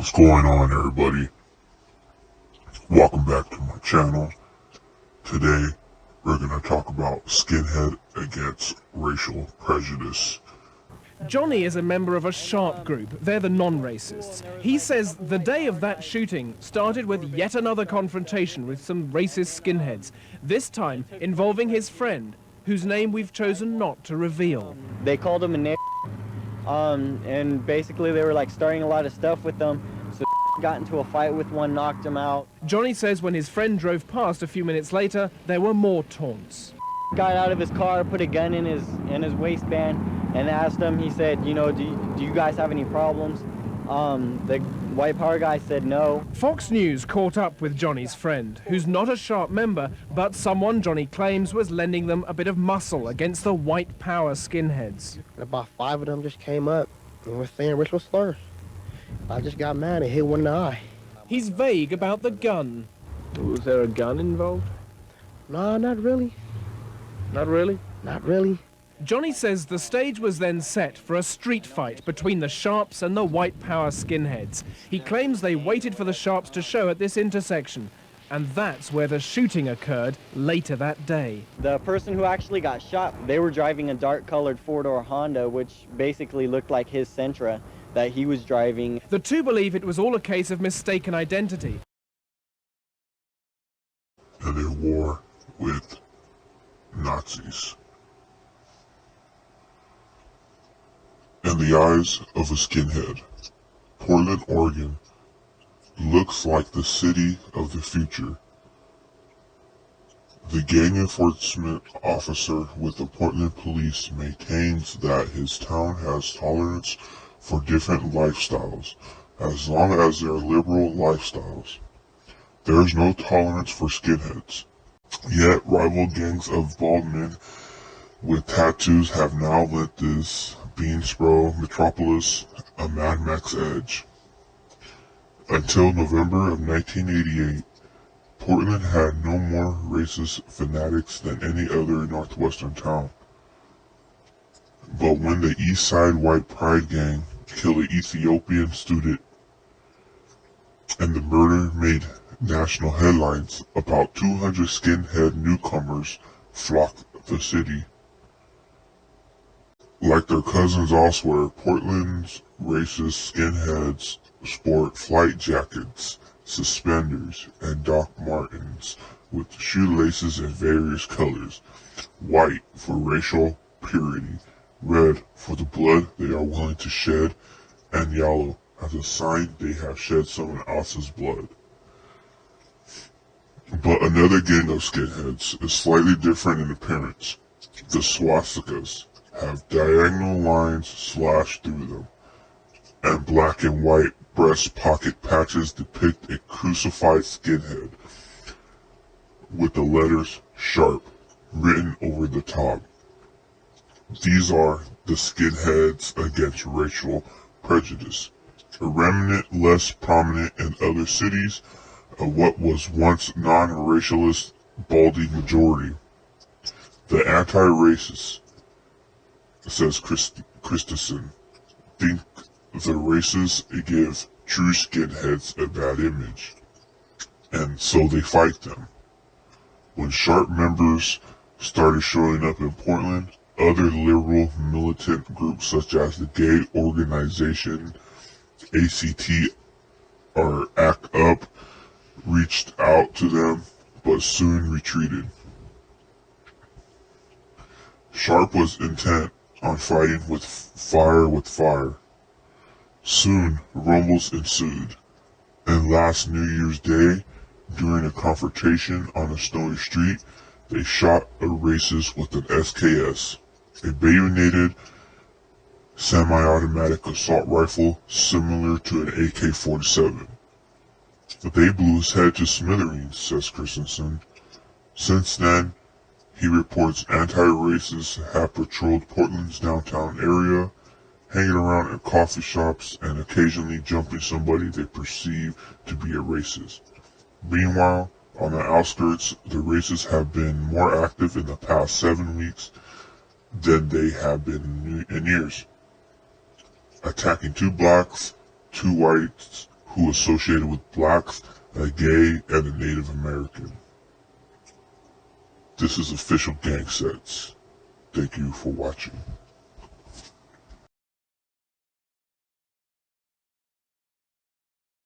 What's going on, everybody? Welcome back to my channel. Today we're going to talk about skinhead against racial prejudice. Johnny is a member of a S.H.A.R.P group. They're the non-racists. He says the day of that shooting started with yet another confrontation with some racist skinheads, this time involving his friend, whose name we've chosen not to reveal. They called him a nigger, and basically they were like starting a lot of stuff with them, so got into a fight with one, knocked him out. Johnny says when his friend drove past a few minutes later, there were more taunts. Got out of his car, put a gun in his waistband, and asked him, he said, you know, do you guys have any problems? The white power guy said no. Fox News caught up with Johnny's friend, who's not a S.H.A.R.P member, but someone Johnny claims was lending them a bit of muscle against the white power skinheads. About 5 of them just came up and were saying racial slurs. I just got mad and hit one in the eye. He's vague about the gun. Was there a gun involved? No, not really. Not really? Not really. Johnny says the stage was then set for a street fight between the S.H.A.R.Ps and the white power skinheads. He claims they waited for the S.H.A.R.Ps to show at this intersection, and that's where the shooting occurred later that day. The person who actually got shot, they were driving a dark-colored four-door Honda, which basically looked like his Sentra that he was driving. The two believe it was all a case of mistaken identity. And a war with Nazis. In the eyes of a skinhead, Portland, Oregon looks like the city of the future. The gang enforcement officer with the Portland Police maintains that his town has tolerance for different lifestyles, as long as they're liberal lifestyles. There is no tolerance for skinheads. Yet rival gangs of bald men with tattoos have now lit this Beansboro metropolis a Mad Max edge. Until November of 1988, Portland had no more racist fanatics than any other northwestern town. But when the East Side White Pride gang killed an Ethiopian student and the murder made national headlines, about 200 skinhead newcomers flocked the city. Like their cousins elsewhere, Portland's racist skinheads sport flight jackets, suspenders, and Doc Martens with shoelaces in various colors: white for racial purity, red for the blood they are willing to shed, and yellow as a sign they have shed someone else's blood. But another gang of skinheads is slightly different in appearance. The swastikas have diagonal lines slashed through them, and black and white breast pocket patches depict a crucified skinhead with the letters S.H.A.R.P written over the top. These are the skinheads against racial prejudice, a remnant less prominent in other cities of what was once non-racialist baldy majority. The anti-racists, says Christensen, think the racists give true skinheads a bad image, and so they fight them. When S.H.A.R.P members started showing up in Portland, other liberal militant groups such as the gay organization ACT Up reached out to them, but soon retreated. S.H.A.R.P was intent on fighting with fire. Soon, rumbles ensued, and last New Year's Day, during a confrontation on a stony street, they shot a racist with an SKS, a bayoneted semi-automatic assault rifle similar to an AK-47. They blew his head to smithereens, says Christensen. Since then, he reports anti-racists have patrolled Portland's downtown area, hanging around in coffee shops and occasionally jumping somebody they perceive to be a racist. Meanwhile, on the outskirts, the racists have been more active in the past 7 weeks than they have been in years, attacking 2 blacks, 2 whites who associated with blacks, a gay, and a Native American. This is Official Gang Sets. Thank you for watching.